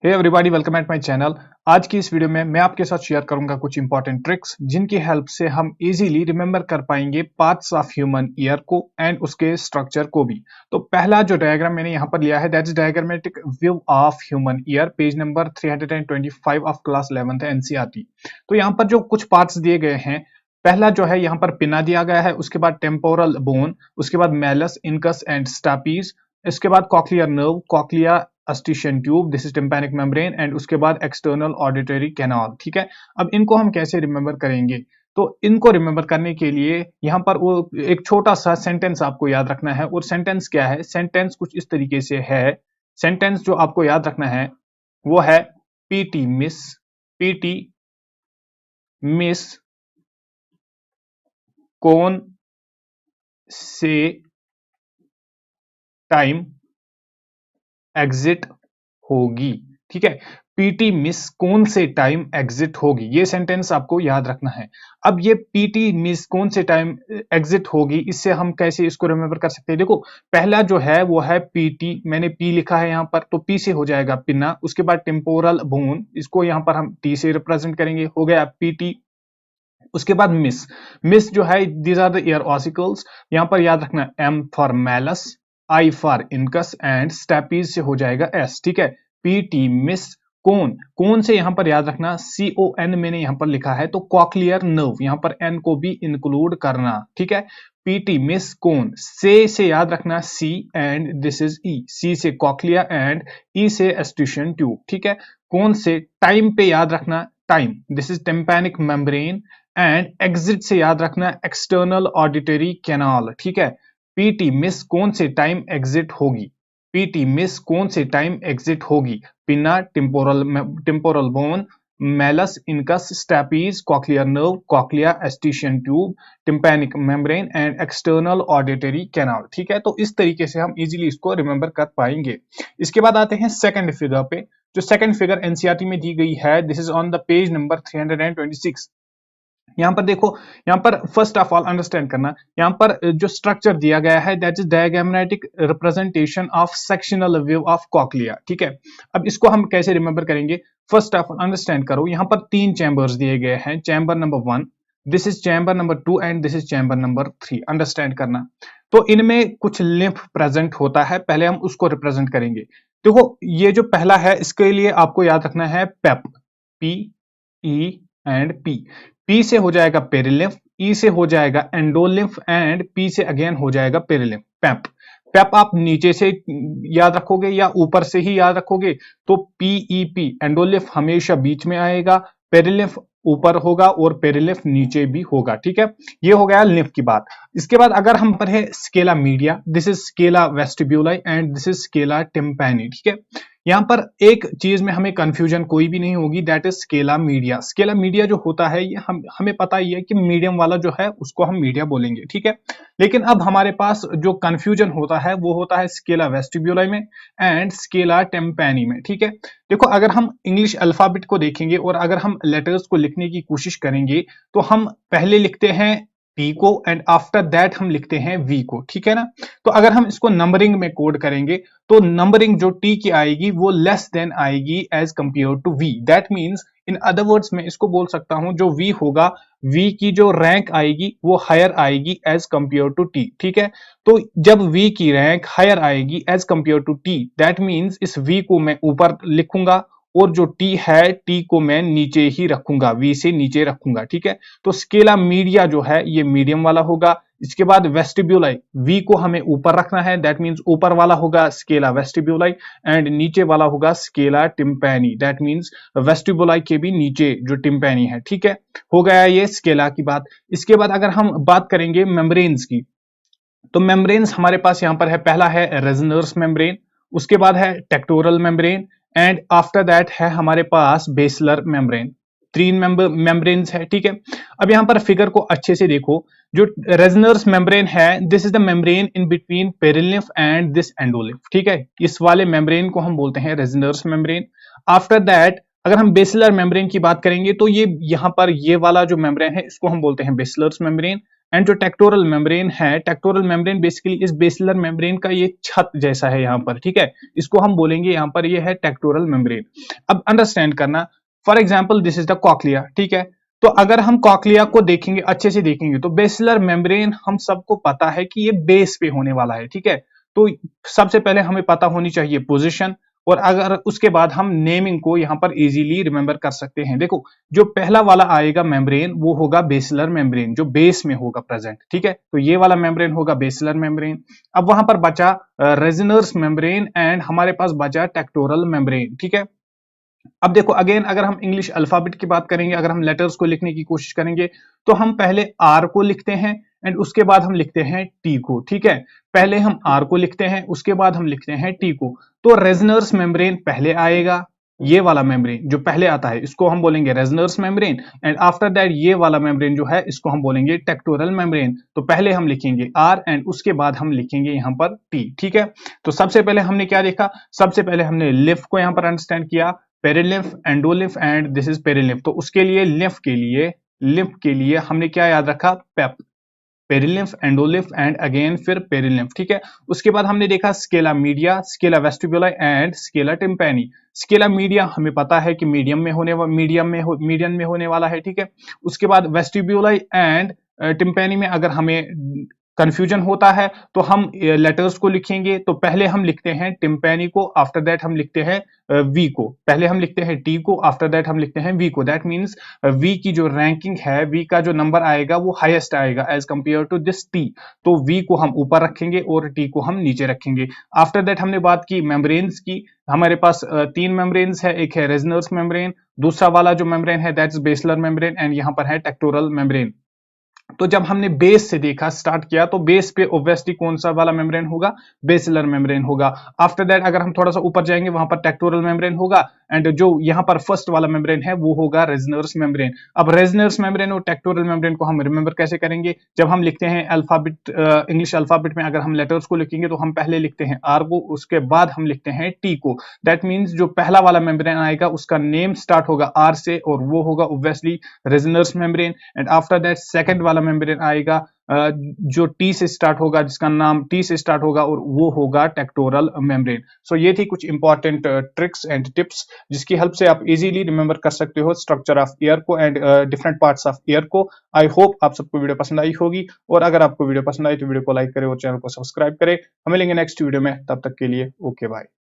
Hey everybody, welcome at my channel. आज की इस वीडियो में मैं आपके साथ शेयर करूंगा कुछ इंपॉर्टेंट ट्रिक्स जिनकी हेल्प से हम इजीली रिमेंबर कर पाएंगे पार्ट्स ऑफ ह्यूमन ईयर को एंड उसके स्ट्रक्चर को भी। तो पहला जो डायग्राम मैंने यहाँ पर लिया है that is diagrammatic view of human ear, page number 325 of class 11th NCERT. तो यहाँ पर जो कुछ पार्ट्स दिए गए हैं, पहला जो है यहाँ पर पिना दिया गया है, उसके बाद टेम्पोरल बोन, उसके बाद मैलस, इनकस एंड स्टापीज, इसके बाद cochlear nerve, cochlea eustachian tube, this is tympanic membrane and उसके बाद एक्सटर्नल ऑडिटरी कैनाल। ठीक है, अब इनको हम कैसे रिमेंबर करेंगे? तो इनको रिमेंबर करने के लिए यहाँ पर वो एक छोटा सा सेंटेंस आपको याद रखना है। और सेंटेंस क्या है? सेंटेंस कुछ इस तरीके से है। सेंटेंस जो आपको याद रखना है वो है पीटी मिस कौन से टाइम एग्जिट होगी। ठीक है, पीटी मिस कौन से टाइम एग्जिट होगी, ये सेंटेंस आपको याद रखना है। अब ये पीटी मिस कौन से टाइम एग्जिट होगी, इससे हम कैसे इसको रिमेंबर कर सकते हैं? देखो, पहला जो है वो है पीटी, मैंने पी लिखा है यहाँ पर, तो पी से हो जाएगा पिना। उसके बाद टेम्पोरल बोन, इसको यहाँ पर हम टी से रिप्रेजेंट करेंगे, हो गया पीटी। उसके बाद मिस जो है these are the ear ossicles, यहाँ पर याद रखना M for malleus, I for incus and stapes से हो जाएगा एस। ठीक है, पीटी मिस कौन से यहाँ पर याद रखना CON मैंने यहाँ पर लिखा है, तो कॉक्लियर नर्व, यहाँ पर एन को भी इंक्लूड करना। ठीक है, पीटी मिस कौन से याद रखना C and this is E, C से कॉक्लिया एंड E से एस्टिशियन ट्यूब। ठीक है, कौन से टाइम पे याद रखना time, this is tympanic membrane and exit से याद रखना एक्सटर्नल ऑडिटरी कैनाल। ठीक है, पीटी मिस कौन से टाइम एग्जिट होगी, पीटी मिस कौन से टाइम एग्जिट होगी, pinna, temporal bone, malleus, incus, stapes, cochlear nerve, cochlea, eustachian tube, tympanic membrane and external auditory canal. ठीक है, तो इस तरीके से हम इजीली इसको रिमेंबर कर पाएंगे। इसके बाद आते हैं सेकंड फिगर पे। जो सेकंड फिगर एनसीईआरटी में दी गई है, this is on the page number 326। यहाँ पर देखो, यहाँ पर फर्स्ट ऑफ ऑल अंडरस्टैंड करना, यहाँ पर जो स्ट्रक्चर दिया गया है that is diagrammatic representation of sectional view of cochlea. ठीक है, अब इसको हम कैसे रिमेंबर करेंगे? फर्स्ट ऑफ ऑल अंडरस्टैंड करो, यहाँ पर 3 चैम्बर्स दिए गए हैं। Chamber number 1, this is chamber number 2 and this is chamber number 3। Understand करना, तो इनमें कुछ लिम्फ प्रेजेंट होता है, पहले हम उसको रिप्रेजेंट करेंगे। देखो, ये जो पहला है इसके लिए आपको याद रखना है पेप, PE एंड पी से हो जाएगा पेरिलिम्फ, ई से हो जाएगा एंडोलिम्फ एंड पी से अगेन हो जाएगा पेरिलिम्फ। पेप आप नीचे से याद रखोगे या ऊपर से ही याद रखोगे, तो PEP एंडोलिम्फ हमेशा बीच में आएगा, पेरिलिम्फ ऊपर होगा और पेरिलिम्फ नीचे भी होगा। ठीक है, ये हो गया लिम्फ की बात। इसके बाद अगर हम पर है scala media, this is scala vestibuli and this is scala tympani. ठीक है, यहाँ पर एक चीज में हमें कंफ्यूजन कोई भी नहीं होगी, that is Scala media. Scala media जो होता है ये हमें पता ही है कि मीडियम वाला जो है उसको हम मीडिया बोलेंगे। ठीक है, लेकिन अब हमारे पास जो कंफ्यूजन होता है वो होता है स्केला वेस्टिब्यूलाई में एंड स्केला टेम्पैनी में। ठीक है, देखो, अगर हम इंग्लिश अल्फाबेट को देखेंगे और अगर हम लेटर्स को लिखने की कोशिश करेंगे तो हम पहले लिखते हैं P को एंड आफ्टर दैट हम लिखते हैं V को। ठीक है ना, तो अगर हम इसको नंबरिंग में कोड करेंगे तो नंबरिंग जो T की आएगी वो लेस देन आएगी as compared to V। That means in other words में इसको बोल सकता हूं, जो V होगा, V की जो रैंक आएगी वो हायर आएगी एज कंपेयर टू T। ठीक है, तो जब V की रैंक हायर आएगी as compared to T, that means इस V को मैं ऊपर लिखूंगा और जो T है T को मैं नीचे ही रखूंगा, V से नीचे रखूंगा। ठीक है, तो स्केला मीडिया जो है ये मीडियम वाला होगा। इसके बाद वेस्टिब्यूलाई, V को हमें ऊपर रखना है, दैट मींस ऊपर वाला होगा स्केला वेस्टिब्यूलाई एंड नीचे वाला होगा स्केला टिम्पैनी, दैट मींस वेस्टिब्यूलाई के भी नीचे जो टिम्पैनी है। ठीक है, हो गया ये स्केला की बात। इसके बाद अगर हम बात करेंगे मेम्ब्रेन्स की, तो मेम्ब्रेन्स हमारे पास यहाँ पर है, पहला है रेजनर्स मेम्ब्रेन, उसके बाद है टेक्टोरल मेम्ब्रेन एंड आफ्टर दैट है हमारे पास बेसलर मेम्ब्रेन। 3 मेम्ब्रेन्स है। ठीक है, अब यहाँ पर फिगर को अच्छे से देखो, जो रेजनर्स मेम्ब्रेन है this is the membrane in between perilymph and this endolymph. ठीक है, इस वाले मेम्ब्रेन को हम बोलते हैं रेजनर्स मेम्ब्रेन। आफ्टर दैट अगर हम बेसिलर मेम्ब्रेन की बात करेंगे तो ये यहाँ पर ये वाला जो मेम्ब्रेन है इसको हम बोलते हैं बेसिलर्स मेम्ब्रेन एंड जो टेक्टोरल मेम्ब्रेन है, टेक्टोरल मेम्ब्रेन बेसिकली इस बेसिलर मेम्ब्रेन का ये छत जैसा है यहाँ पर, ठीक है, इसको हम बोलेंगे यहाँ पर ये है टेक्टोरल मेम्ब्रेन। अब अंडरस्टैंड करना, for example this is the cochlea, ठीक है, तो अगर हम कॉक्लिया को देखेंगे, अच्छे से देखेंगे, तो बेसिलर मेम्ब्रेन हम सबको पता है कि ये बेस पे होने वाला है, ठीक है, तो सबसे पहले हमें पता होनी चाहिए पोजीशन, और अगर उसके बाद हम नेमिंग को यहां पर इजीली रिमेंबर कर सकते हैं। देखो, जो पहला वाला आएगा मेम्ब्रेन वो होगा बेसिलर मेम्ब्रेन, जो बेस में होगा प्रेजेंट, ठीक है, तो ये वाला मेम्ब्रेन होगा बेसिलर मेम्ब्रेन। अब वहां पर बचा रेजिनर्स मेम्ब्रेन एंड हमारे पास बचा टेक्टोरल मेम्ब्रेन, ठीक है। अब देखो अगेन, अगर हम इंग्लिश अल्फाबेट की बात करेंगे, अगर हम लेटर्स को लिखने की कोशिश करेंगे, तो हम पहले आर को लिखते हैं एंड उसके बाद हम लिखते हैं टी को, ठीक है, पहले हम आर को लिखते हैं उसके बाद हम लिखते हैं टी को। तो रेजनर्स मेम्ब्रेन पहले आएगा, ये वाला मेम्ब्रेन जो पहले आता है इसको हम बोलेंगे रेजनर्स मेम्ब्रेन, एंड आफ्टर दैट ये वाला मेम्ब्रेन जो है इसको हम बोलेंगे टेक्टोरल मेम्ब्रेन। तो पहले हम लिखेंगे आर एंड उसके बाद हम लिखेंगे यहां पर टी, ठीक है। तो सबसे पहले हमने क्या देखा, सबसे पहले हमने लिफ को यहां पर अंडरस्टैंड किया, perilymph, endolymph and this is perilymph. तो उसके लिए लिम्फ के लिए हमने क्या याद रखा, PEP, perilymph, endolymph and again फिर पेरिलिम्फ, ठीक है। उसके बाद हमने देखा scala media, scala vestibuli and scala tympani. Scala media हमें पता है कि मीडियम में होने वाला है, ठीक है। उसके बाद वेस्टिब्यूला एंड टिम्पैनी में अगर हमें कंफ्यूजन होता है तो हम लेटर्स को लिखेंगे, तो पहले हम लिखते हैं टिम्पैनी को, आफ्टर दैट हम लिखते हैं वी को, पहले हम लिखते हैं टी को, आफ्टर दैट हम लिखते हैं वी को। दैट मींस वी की जो रैंकिंग है, वी का जो नंबर आएगा वो हाईएस्ट आएगा as compared to this T, तो वी को हम ऊपर रखेंगे और टी को हम नीचे रखेंगे। आफ्टर दैट हमने बात की मेम्ब्रेन्स की, हमारे पास तीन मेम्ब्रेन्स है, एक है रेजनर्स मेम्ब्रेन, दूसरा वाला जो मेम्ब्रेन है दैट्स बेसलर मेम्ब्रेन एंड यहाँ पर है टेक्टोरल मेम्ब्रेन। तो जब हमने बेस से देखा, स्टार्ट किया, तो बेस पे ऑब्वियसली कौन सा वाला मेम्ब्रेन होगा, बेसिलर मेम्ब्रेन होगा। आफ्टर दैट अगर हम थोड़ा सा ऊपर जाएंगे वहां पर टेक्टोरल मेम्ब्रेन होगा, एंड जो यहाँ पर फर्स्ट वाला मेम्ब्रेन है वो होगा रेजनर्स मेम्ब्रेन। अब रेजनर्स मेम्ब्रेन और टेक्टोरल मेम्ब्रेन को हम रिमेंबर कैसे करेंगे, जब हम लिखते हैं अल्फाबेट, इंग्लिश अल्फाबेट में अगर हम लेटर्स को लिखेंगे तो हम पहले लिखते हैं आर को, उसके बाद हम लिखते हैं टी को। दैट मीन्स जो पहला वाला मेम्ब्रेन आएगा उसका नेम स्टार्ट होगा आर से और वो होगा obviously Reissner's membrane, and after that second वाला मेम्ब्रेन आएगा जो टी से स्टार्ट होगा, जिसका नाम टी से स्टार्ट होगा और वो होगा टेक्टोरल मेम्ब्रेन। सो ये थी कुछ इंपॉर्टेंट ट्रिक्स एंड टिप्स जिसकी हेल्प से आप इजीली रिमेंबर कर सकते हो स्ट्रक्चर ऑफ ईयर को and different parts of ear को। आई होप आप सबको वीडियो पसंद आई होगी, और अगर आपको वीडियो पसंद आई तो वीडियो को लाइक करें और चैनल को सब्सक्राइब करें। हम मिलेंगे नेक्स्ट वीडियो में, तब तक के लिए ओके बाय।